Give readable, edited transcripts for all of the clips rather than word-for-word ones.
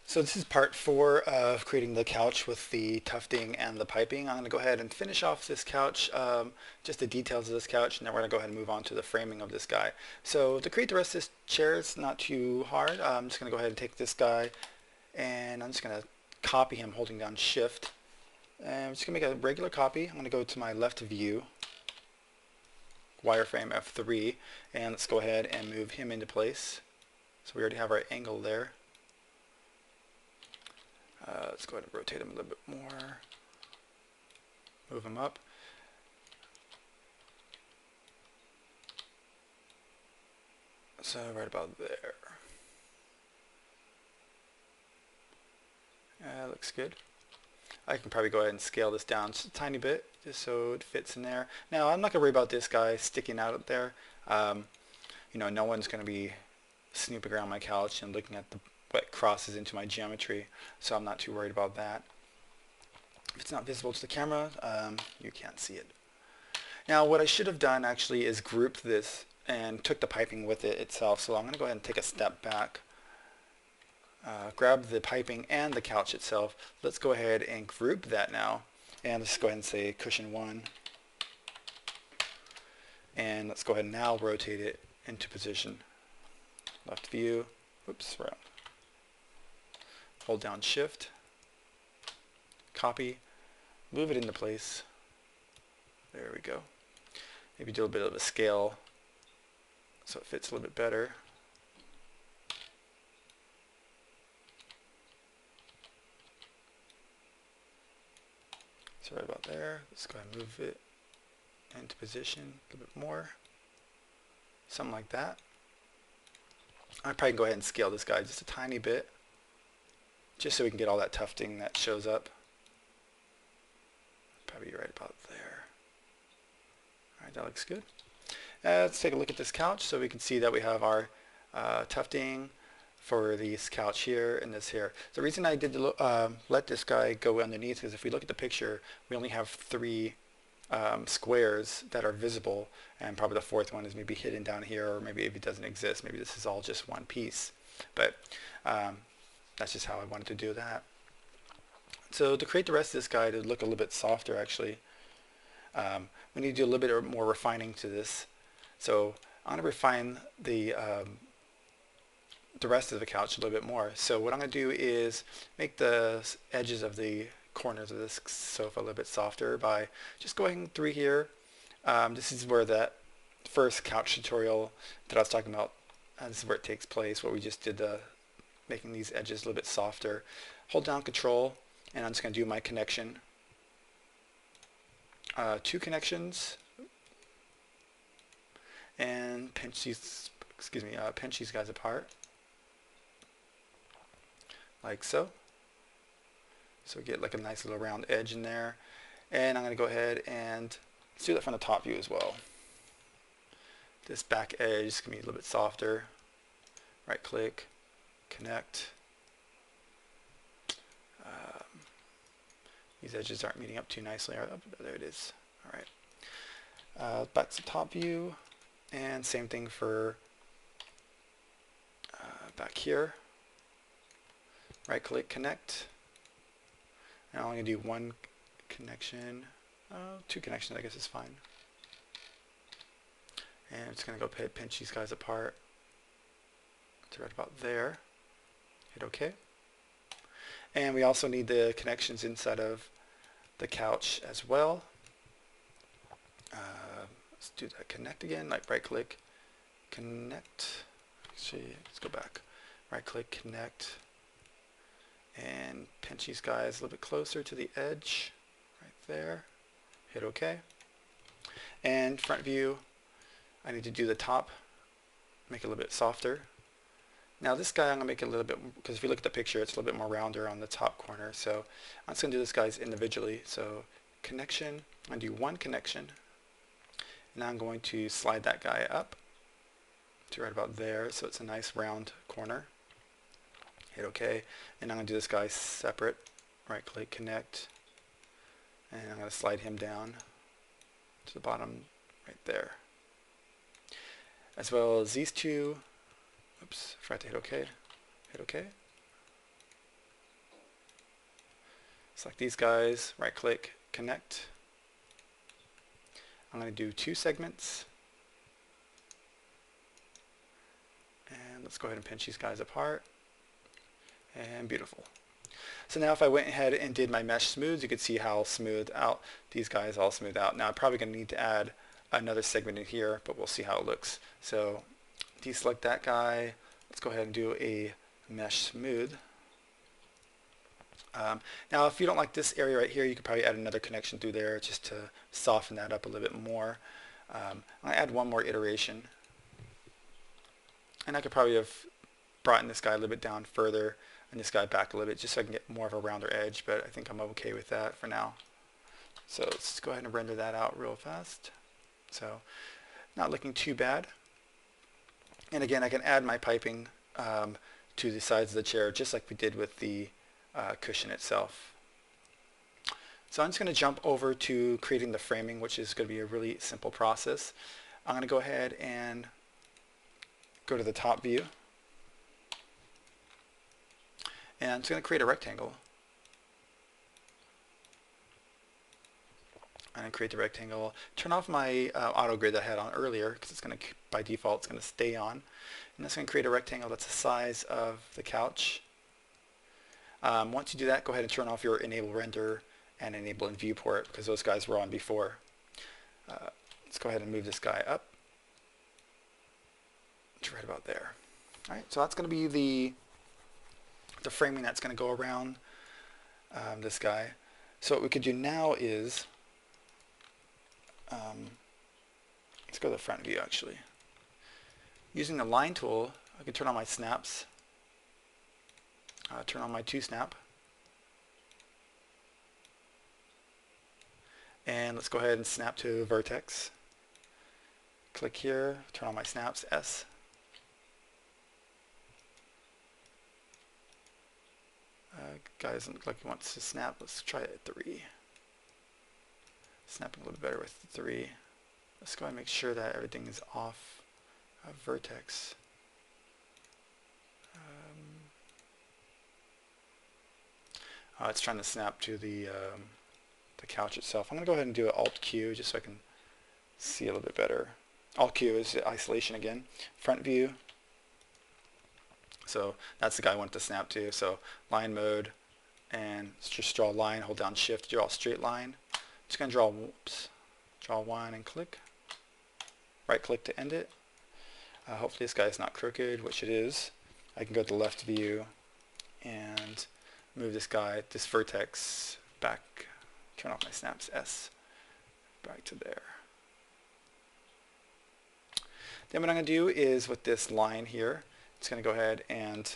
So this is part 4 of creating the couch with the tufting and the piping. I'm going to go ahead and finish off this couch, just the details of this couch, and then we're going to go ahead and move on to the framing of this guy. So to create the rest of this chair, it's not too hard. I'm just going to go ahead and take this guy, and I'm just going to copy him holding down Shift. And I'm just going to make a regular copy. I'm going to go to my left view, wireframe F3, and let's go ahead and move him into place. So we already have our angle there. Let's go ahead and rotate him a little bit more. Move him up. So right about there. Looks good. I can probably go ahead and scale this down just a tiny bit, just so it fits in there. Now I'm not going to worry about this guy sticking out there. No one's going to be snooping around my couch and looking at what crosses into my geometry, so I'm not too worried about that. If it's not visible to the camera, you can't see it. Now what I should have done actually is grouped this and took the piping with it itself, so I'm going to go ahead and take a step back. Grab the piping and the couch itself. Let's go ahead and group that now, and let's go ahead and say cushion 1, and let's go ahead and now rotate it into position. Left view, oops, round. Hold down Shift, copy, move it into place. There we go. Maybe do a bit of a scale so it fits a little bit better. So right about there. Let's go ahead and move it into position a little bit more. Something like that. I'd probably go ahead and scale this guy just a tiny bit, just so we can get all that tufting that shows up. Probably right about there. Alright, that looks good. Let's take a look at this couch so we can see that we have our tufting for this couch here and this here. The reason I did let this guy go underneath is if we look at the picture, we only have 3 squares that are visible, and probably the 4th one is maybe hidden down here, or maybe if it doesn't exist, maybe this is all just one piece. But that's just how I wanted to do that. So to create the rest of this guy to look a little bit softer, actually, we need to do a little bit more refining to this. So I'm going to refine the rest of the couch a little bit more. So what I'm going to do is make the edges of the corners of this sofa a little bit softer by just going through here. This is where that first couch tutorial that I was talking about, this is where it takes place, where we just did making these edges a little bit softer. Hold down Control, and I'm just going to do my connection. 2 connections, and pinch these, pinch these guys apart, like so. So we get like a nice little round edge in there. And I'm going to go ahead and let's do that from the top view as well. This back edge is going to be a little bit softer. Right click, connect. These edges aren't meeting up too nicely. Oh, there it is. Alright. Back to the top view. And same thing for back here. Right click, connect. Now I'm going to do 1 connection. 2 connections I guess is fine. And I'm just going to go pinch these guys apart to right about there. Hit OK. And we also need the connections inside of the couch as well. Let's do that connect again, like right click, connect. Actually, let's go back. Right click, connect. And pinch these guys a little bit closer to the edge, right there. Hit OK. And front view, I need to do the top, make it a little bit softer. Now this guy I'm going to make it a little bit, because if you look at the picture, it's a little bit more rounder on the top corner. So I'm just going to do this guys individually. So connection, I'm going to do 1 connection. And now I'm going to slide that guy up to right about there, so it's a nice round corner. Hit OK, and I'm going to do this guy separate. Right click, connect, and I'm going to slide him down to the bottom right there. As well as these 2. Oops, forgot to hit OK. Hit OK. Select these guys, right click, connect. I'm going to do 2 segments. And let's go ahead and pinch these guys apart. And beautiful. So now if I went ahead and did my mesh smooths, you could see how smooth out these guys all smooth out. Now I'm probably going to need to add another segment in here, but we'll see how it looks. So deselect that guy. Let's go ahead and do a mesh smooth. Now if you don't like this area right here, you could probably add another connection through there just to soften that up a little bit more. I'm going to add one more iteration. And I could probably have brought in this guy a little bit down further and this guy back a little bit just so I can get more of a rounder edge, but I think I'm okay with that for now. So let's go ahead and render that out real fast. So not looking too bad. And again, I can add my piping to the sides of the chair just like we did with the cushion itself. So I'm just going to jump over to creating the framing, which is going to be a really simple process. I'm going to go ahead and go to the top view. And I'm just going to create a rectangle. And create the rectangle. Turn off my auto grid that I had on earlier because it's going to, by default, it's going to stay on. And that's going to create a rectangle that's the size of the couch. Once you do that, go ahead and turn off your enable render and enable in viewport because those guys were on before. Let's go ahead and move this guy up to right about there. All right, so that's going to be the framing that's going to go around this guy. So what we could do now is, let's go to the front view actually. Using the line tool, I can turn on my snaps, turn on my 2-snap, and let's go ahead and snap to vertex. Click here, turn on my snaps, S. Guy doesn't look like he wants to snap. Let's try it at 3. Snapping a little better with 3. Let's go ahead and make sure that everything is off vertex. It's trying to snap to the couch itself. I'm going to go ahead and do an Alt-Q just so I can see a little bit better. Alt-Q is isolation again. Front view. So that's the guy I want to snap to. So line mode, and just draw a line, hold down shift, draw a straight line. Just going to draw one and click. Right click to end it. Hopefully this guy is not crooked, which it is. I can go to the left view and move this guy, this vertex back, turn off my snaps, S, back to there. Then what I'm going to do is with this line here, it's going to go ahead and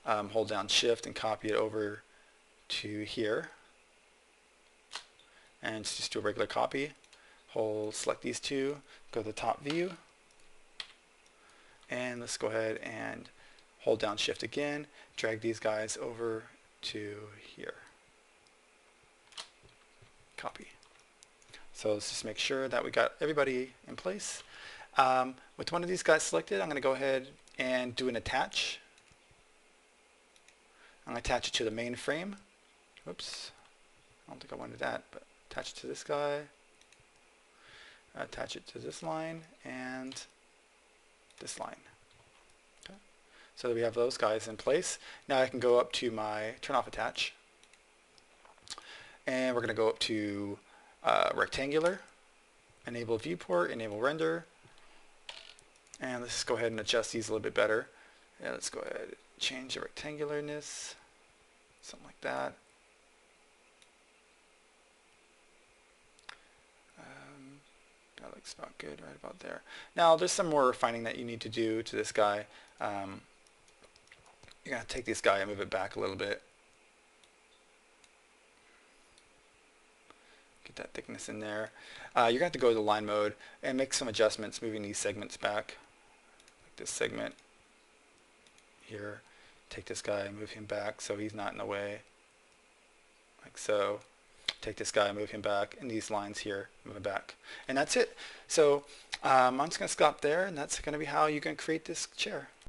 hold down shift and copy it over to here. And just do a regular copy. Select these two, go to the top view, and let's go ahead and hold down shift again, drag these guys over to here. Copy. So let's just make sure that we got everybody in place. With one of these guys selected, I'm going to go ahead and do an attach. I'm going to attach it to the main frame. Oops, I don't think I wanted that, but attach it to this guy. Attach it to this line and this line. Okay. So that we have those guys in place. Now I can go up to my turn off attach, and we're going to go up to rectangular, enable viewport, enable render, and let's just go ahead and adjust these a little bit better. Yeah, let's go ahead and change the rectangularness, something like that. That looks about good right about there. Now there's some more refining that you need to do to this guy. You're going to take this guy and move it back a little bit. Get that thickness in there. You're going to have to go to the line mode and make some adjustments, moving these segments back. Like this segment here. Take this guy and move him back so he's not in the way. Like so. Take this guy, move him back, and these lines here, move it back. And that's it. So I'm just going to stop there, and that's going to be how you can create this chair.